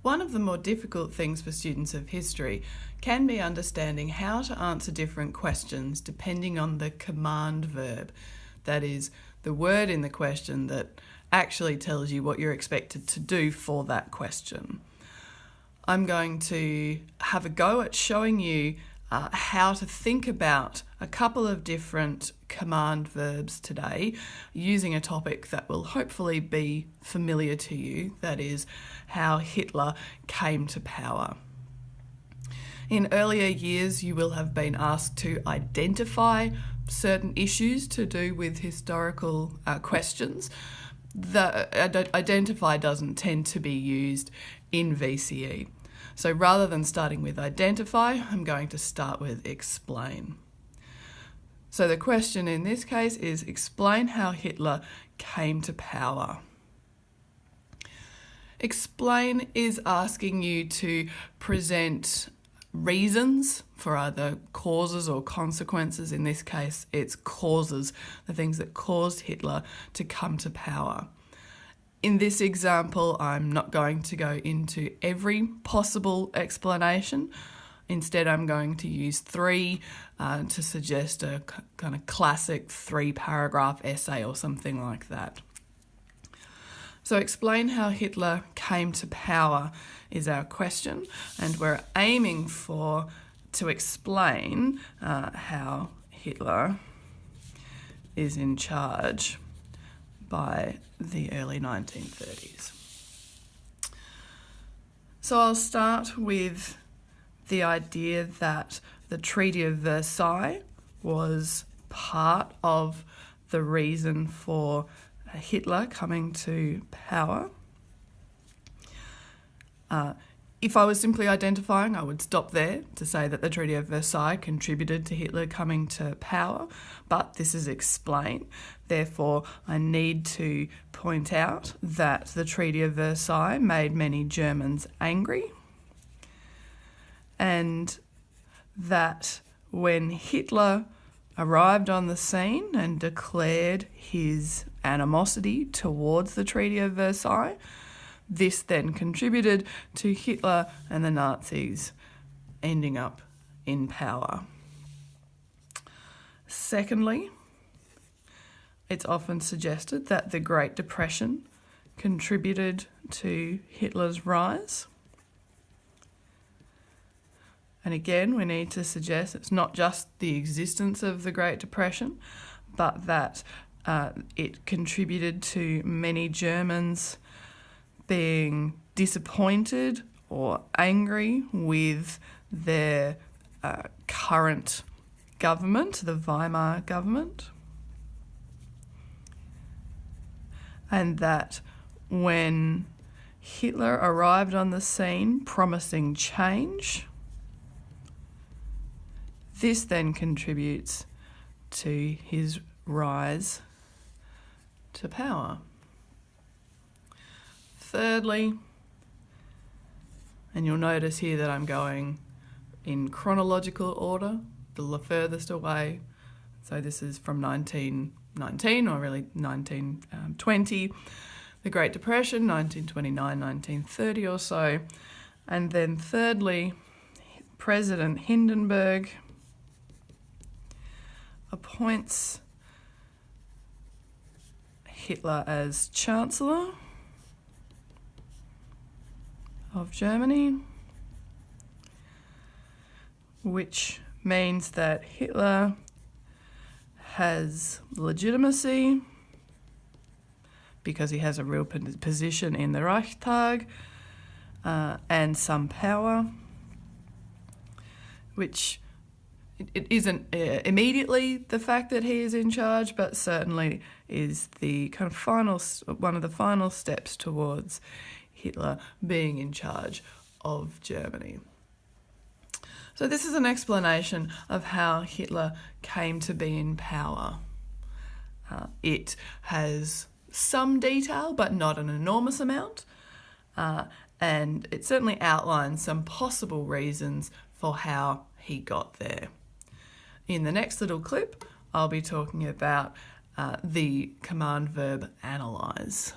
One of the more difficult things for students of history can be understanding how to answer different questions depending on the command verb. That is, the word in the question that actually tells you what you're expected to do for that question. I'm going to have a go at showing you how to think about a couple of different command verbs today using a topic that will hopefully be familiar to you, that is, how Hitler came to power. In earlier years, you will have been asked to identify certain issues to do with historical questions. The identify doesn't tend to be used in VCE. So rather than starting with identify, I'm going to start with explain. So the question in this case is explain how Hitler came to power. Explain is asking you to present reasons for either causes or consequences. In this case, it's causes, the things that caused Hitler to come to power. In this example, I'm not going to go into every possible explanation. Instead, I'm going to use three to suggest a kind of classic 3-paragraph essay or something like that. So explain how Hitler came to power is our question, and we're aiming to explain how Hitler is in charge by the early 1930s. So I'll start with the idea that the Treaty of Versailles was part of the reason for Hitler coming to power. If I was simply identifying, I would stop there to say that the Treaty of Versailles contributed to Hitler coming to power, but this is explain. Therefore, I need to point out that the Treaty of Versailles made many Germans angry, and that when Hitler arrived on the scene and declared his animosity towards the Treaty of Versailles, this then contributed to Hitler and the Nazis ending up in power. Secondly, it's often suggested that the Great Depression contributed to Hitler's rise. And again, we need to suggest it's not just the existence of the Great Depression, but that it contributed to many Germans being disappointed or angry with their current government, the Weimar government, and that when Hitler arrived on the scene promising change, this then contributes to his rise to power. Thirdly, and you'll notice here that I'm going in chronological order, the furthest away. So this is from 1919, or really 1920, the Great Depression, 1929, 1930 or so. And then thirdly, President Hindenburg appoints Hitler as Chancellor of Germany, which means that Hitler has legitimacy because he has a real position in the Reichstag and some power, which it isn't immediately the fact that he is in charge, but certainly is the kind of one of the final steps towards Hitler being in charge of Germany. So this is an explanation of how Hitler came to be in power. It has some detail, but not an enormous amount, and it certainly outlines some possible reasons for how he got there. In the next little clip, I'll be talking about the command verb analyse.